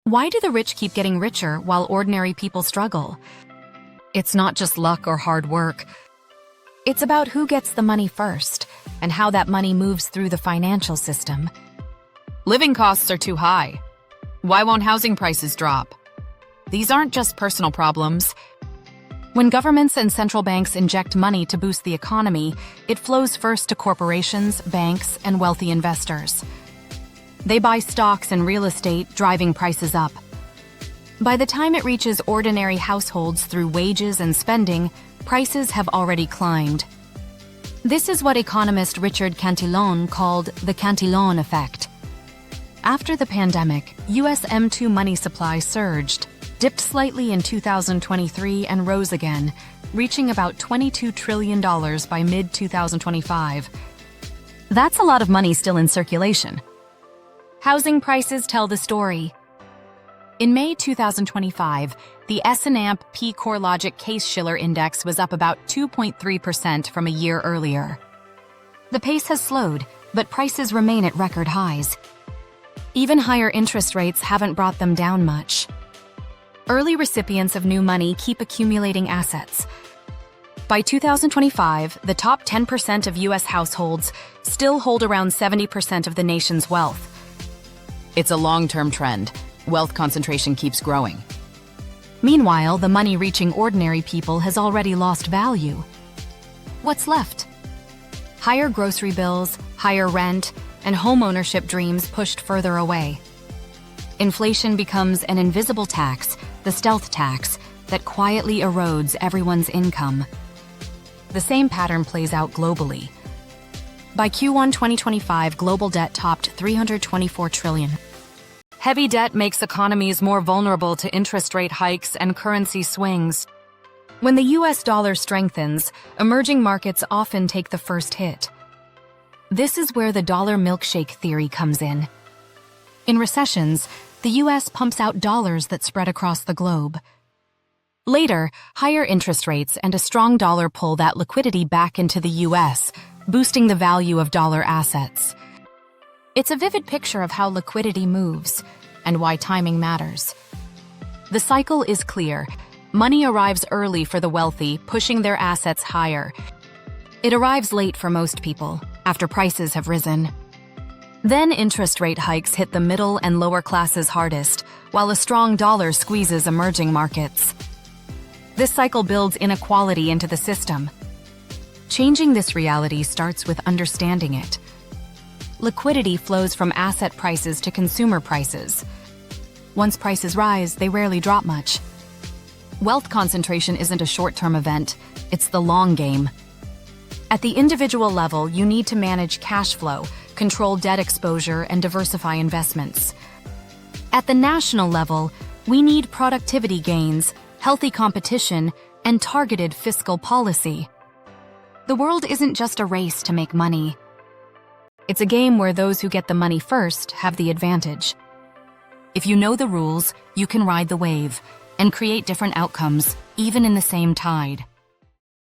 Why do the rich keep getting richer while ordinary people struggle? It's not just luck or hard work. It's about who gets the money first and how that money moves through the financial system. Living costs are too high. Why won't housing prices drop? These aren't just personal problems. When governments and central banks inject money to boost the economy, it flows first to corporations, banks, and wealthy investors. They buy stocks and real estate, driving prices up. By the time it reaches ordinary households through wages and spending, prices have already climbed. This is what economist Richard Cantillon called the Cantillon Effect. After the pandemic, US M2 money supply surged, dipped slightly in 2023 and rose again, reaching about $22 trillion by mid-2025. That's a lot of money still in circulation. Housing prices tell the story. In May 2025, the S&P CoreLogic Case-Shiller Index was up about 2.3% from a year earlier. The pace has slowed, but prices remain at record highs. Even higher interest rates haven't brought them down much. Early recipients of new money keep accumulating assets. By 2025, the top 10% of U.S. households still hold around 70% of the nation's wealth. It's a long-term trend. Wealth concentration keeps growing. Meanwhile, the money reaching ordinary people has already lost value. What's left? Higher grocery bills, higher rent, and homeownership dreams pushed further away. Inflation becomes an invisible tax, the stealth tax, that quietly erodes everyone's income. The same pattern plays out globally. By Q1 2025, global debt topped $324 trillion. Heavy debt makes economies more vulnerable to interest rate hikes and currency swings. When the US dollar strengthens, emerging markets often take the first hit. This is where the dollar milkshake theory comes in. In recessions, the US pumps out dollars that spread across the globe. Later, higher interest rates and a strong dollar pull that liquidity back into the US, boosting the value of dollar assets. It's a vivid picture of how liquidity moves and why timing matters. The cycle is clear. Money arrives early for the wealthy, pushing their assets higher. It arrives late for most people, after prices have risen. Then interest rate hikes hit the middle and lower classes hardest, while a strong dollar squeezes emerging markets. This cycle builds inequality into the system. Changing this reality starts with understanding it. Liquidity flows from asset prices to consumer prices. Once prices rise, they rarely drop much. Wealth concentration isn't a short-term event, it's the long game. At the individual level, you need to manage cash flow, control debt exposure, and diversify investments. At the national level, we need productivity gains, healthy competition, and targeted fiscal policy. The world isn't just a race to make money. It's a game where those who get the money first have the advantage. If you know the rules, you can ride the wave and create different outcomes, even in the same tide.